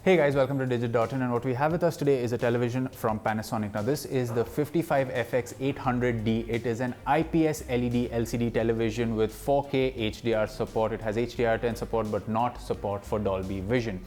Hey guys, welcome to Digit.in, and what we have with us today is a television from Panasonic. Now this is the 55FX800D. It is an IPS LED LCD television with 4K HDR support. It has HDR10 support but not support for Dolby Vision.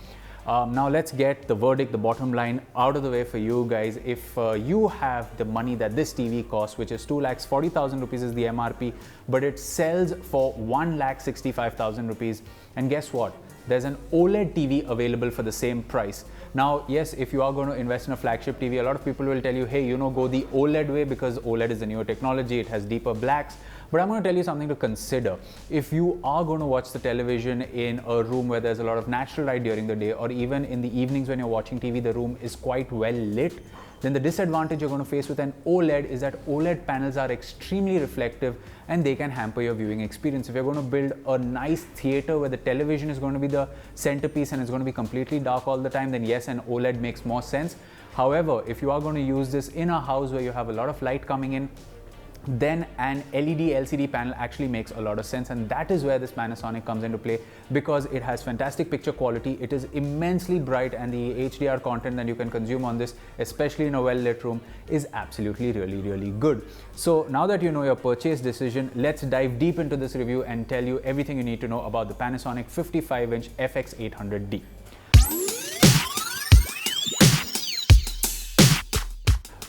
Now let's get the verdict, the bottom line out of the way for you guys. If you have the money that this TV costs, which is 2,40,000 rupees is the MRP, but it sells for 1,65,000 rupees, and guess what? There's an OLED TV available for the same price. Now, yes, if you are going to invest in a flagship TV, a lot of people will tell you, hey, go the OLED way because OLED is the newer technology, it has deeper blacks. But I'm going to tell you something to consider. If you are going to watch the television in a room where there's a lot of natural light during the day, or even in the evenings when you're watching TV, the room is quite well lit, then the disadvantage you're going to face with an OLED is that OLED panels are extremely reflective and they can hamper your viewing experience. If you're going to build a nice theater where the television is going to be the centerpiece and it's going to be completely dark all the time, then yes, an OLED makes more sense. However, if you are going to use this in a house where you have a lot of light coming in, then an LED LCD panel actually makes a lot of sense, and that is where this Panasonic comes into play because it has fantastic picture quality, it is immensely bright, and the HDR content that you can consume on this, especially in a well-lit room, is absolutely really good. So now that you know your purchase decision, let's dive deep into this review and tell you everything you need to know about the Panasonic 55-inch FX800D.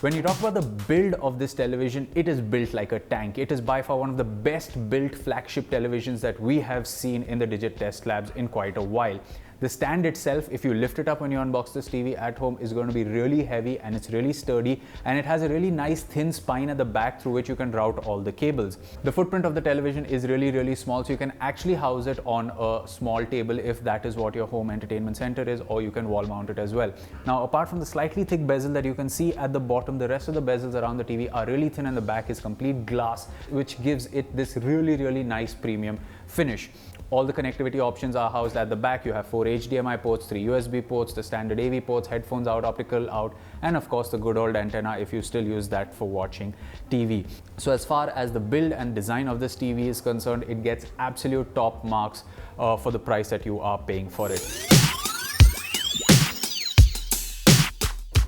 When you talk about the build of this television, it is built like a tank. It is by far one of the best built flagship televisions that we have seen in the Digit Test Labs in quite a while. The stand itself, if you lift it up when you unbox this TV at home, is going to be really heavy and it's really sturdy, and it has a really nice thin spine at the back through which you can route all the cables. The footprint of the television is really small, so you can actually house it on a small table if that is what your home entertainment center is, or you can wall mount it as well. Now, apart from the slightly thick bezel that you can see at the bottom, the rest of the bezels around the TV are really thin and the back is complete glass, which gives it this really nice premium finish. All the connectivity options are housed at the back. You have 4 HDMI ports, 3 USB ports, the standard AV ports, headphones out, optical out, and of course the good old antenna if you still use that for watching TV. So as far as the build and design of this TV is concerned, it gets absolute top marks for the price that you are paying for it.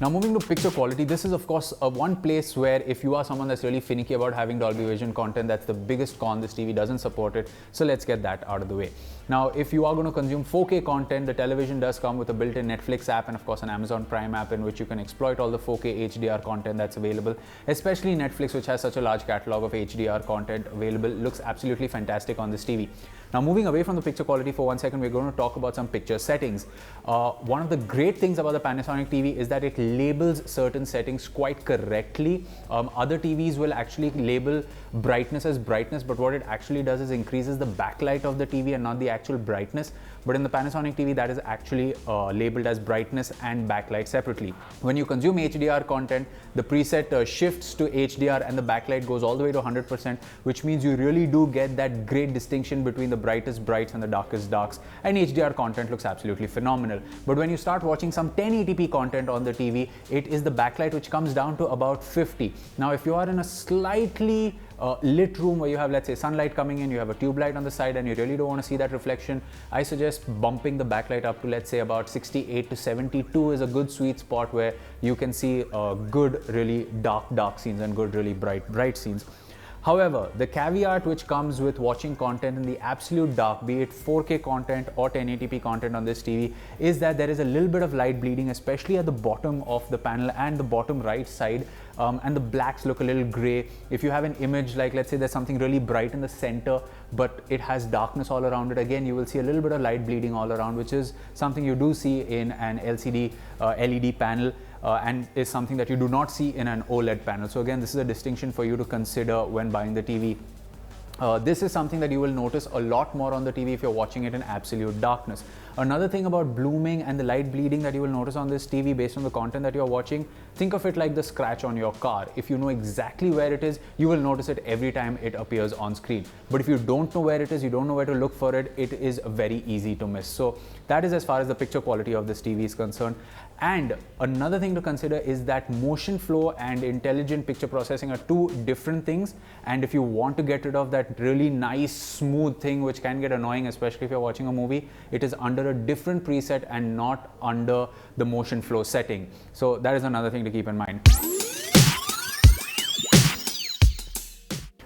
Now moving to picture quality, this is of course one place where if you are someone that's really finicky about having Dolby Vision content, that's the biggest con. This TV doesn't support it, so let's get that out of the way. Now if you are going to consume 4K content, the television does come with a built-in Netflix app and of course an Amazon Prime app in which you can exploit all the 4K HDR content that's available. Especially Netflix, which has such a large catalog of HDR content available, looks absolutely fantastic on this TV. Now moving away from the picture quality for one second, we're going to talk about some picture settings. One of the great things about the Panasonic TV is that it labels certain settings quite correctly. Other TVs will actually label brightness as brightness, but what it actually does is increases the backlight of the TV and not the actual brightness. But in the Panasonic TV, that is actually labeled as brightness and backlight separately. When you consume HDR content, the preset shifts to HDR and the backlight goes all the way to 100%, which means you really do get that great distinction between the brightest brights and the darkest darks, and HDR content looks absolutely phenomenal. But when you start watching some 1080p content on the TV, it is the backlight which comes down to about 50. Now if you are in a slightly lit room where you have, let's say, sunlight coming in, you have a tube light on the side and you really don't want to see that reflection, I suggest bumping the backlight up to, let's say, about 68 to 72 is a good sweet spot where you can see good really dark scenes and good really bright scenes. However, the caveat which comes with watching content in the absolute dark, be it 4K content or 1080p content on this TV, is that there is a little bit of light bleeding, especially at the bottom of the panel and the bottom right side, and the blacks look a little gray. If you have an image like, let's say there's something really bright in the center, but it has darkness all around it, again, you will see a little bit of light bleeding all around, which is something you do see in an LCD LED panel. And is something that you do not see in an OLED panel. So again, this is a distinction for you to consider when buying the TV. This is something that you will notice a lot more on the TV if you're watching it in absolute darkness. Another thing about blooming and the light bleeding that you will notice on this TV based on the content that you're watching, think of it like the scratch on your car. If you know exactly where it is, you will notice it every time it appears on screen. But if you don't know where it is, you don't know where to look for it, it is very easy to miss. So that is as far as the picture quality of this TV is concerned. And another thing to consider is that motion flow and intelligent picture processing are two different things. And if you want to get rid of that really nice smooth thing which can get annoying, especially if you're watching a movie, it is under under a different preset and not under the motion flow setting. So that is another thing to keep in mind.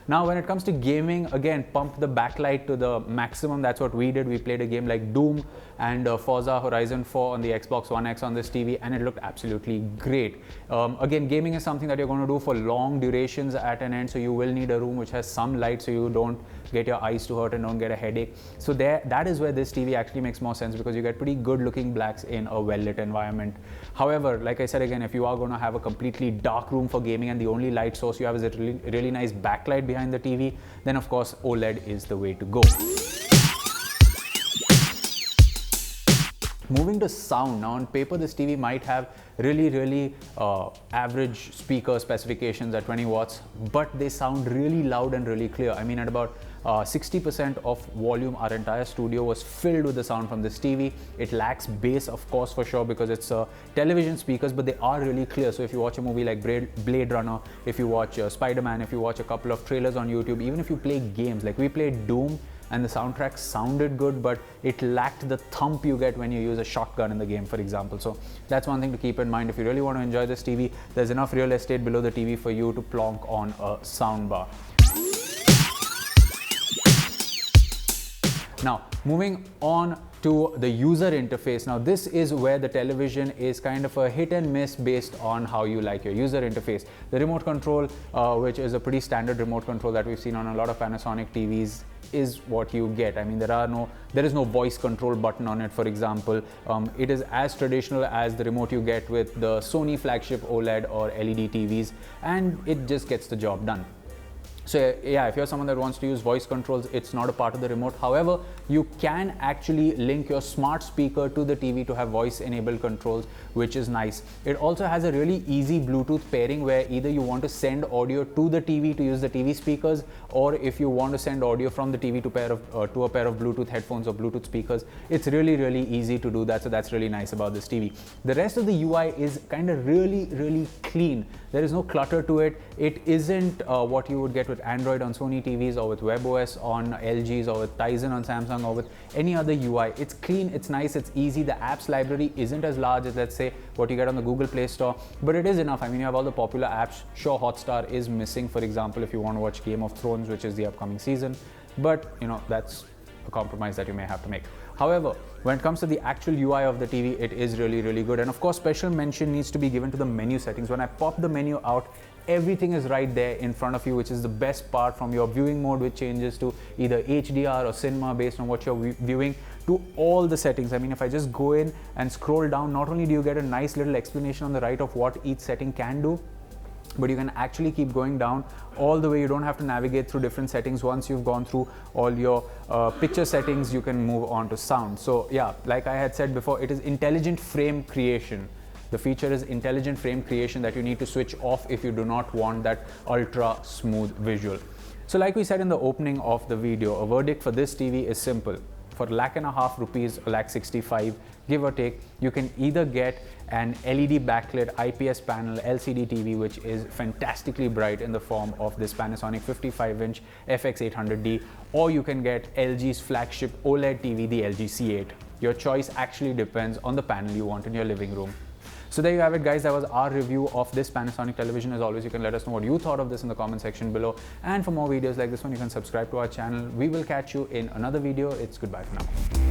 Now when it comes to gaming, again, pump the backlight to the maximum. That's what we did. We played a game like Doom and Forza Horizon 4 on the Xbox One X on this TV, and it looked absolutely great. Again, gaming is something that you're going to do for long durations at an end, so you will need a room which has some light so you don't get your eyes to hurt and don't get a headache. So that is where this TV actually makes more sense, because you get pretty good looking blacks in a well-lit environment. However, like I said again, if you are going to have a completely dark room for gaming and the only light source you have is a really nice backlight behind the TV, then of course OLED is the way to go. Moving to sound, now on paper this TV might have really average speaker specifications at 20 watts, but they sound really loud and really clear. I mean, at about 60% of volume, our entire studio was filled with the sound from this TV. It lacks bass, of course, for sure, because it's television speakers, but they are really clear. So if you watch a movie like Blade Runner, if you watch Spider-Man, if you watch a couple of trailers on YouTube, even if you play games, like we played Doom, and the soundtrack sounded good, but it lacked the thump you get when you use a shotgun in the game, for example. So that's one thing to keep in mind. If you really want to enjoy this TV, there's enough real estate below the TV for you to plonk on a soundbar. Now, moving on to the user interface. Now, this is where the television is kind of a hit and miss based on how you like your user interface. The remote control, which is a pretty standard remote control that we've seen on a lot of Panasonic TVs, is what you get. I mean, there is no voice control button on it, for example. It is as traditional as the remote you get with the Sony flagship OLED or LED TVs, and it just gets the job done. So yeah, if you're someone that wants to use voice controls, it's not a part of the remote. However, you can actually link your smart speaker to the TV to have voice enabled controls, which is nice. It also has a really easy Bluetooth pairing where either you want to send audio to the TV to use the TV speakers, or if you want to send audio from the TV to a pair of Bluetooth headphones or Bluetooth speakers, it's really easy to do that. So that's really nice about this TV. The rest of the UI is kind of really clean. There is no clutter to it. It isn't what you would get with Android on Sony TVs or with WebOS on LGs or with Tizen on Samsung or with any other UI. It's clean, it's nice, it's easy. The apps library isn't as large as, let's say, what you get on the Google Play Store, but it is enough. I mean, you have all the popular apps. Sure, Hotstar is missing, for example, if you want to watch Game of Thrones, which is the upcoming season, but you know, that's a compromise that you may have to make. However, when it comes to the actual UI of the TV, it is really good. And of course, special mention needs to be given to the menu settings. When I pop the menu out, everything is right there in front of you, which is the best part, from your viewing mode, which changes to either HDR or cinema based on what you're viewing, to all the settings. I mean, if I just go in and scroll down, not only do you get a nice little explanation on the right of what each setting can do, but you can actually keep going down all the way. You don't have to navigate through different settings. Once you've gone through all your picture settings, you can move on to sound. So yeah, like I had said before, it is intelligent frame creation. The feature is intelligent frame creation that you need to switch off if you do not want that ultra smooth visual. So like we said in the opening of the video, a verdict for this TV is simple. For ₹1.5 lakh, ₹1.65 lakh, give or take, you can either get an LED backlit IPS panel LCD TV, which is fantastically bright in the form of this Panasonic 55-inch FX800D, or you can get LG's flagship OLED TV, the LG C8. Your choice actually depends on the panel you want in your living room. So there you have it, guys. That was our review of this Panasonic television. As always, you can let us know what you thought of this in the comment section below. And for more videos like this one, you can subscribe to our channel. We will catch you in another video. It's goodbye for now.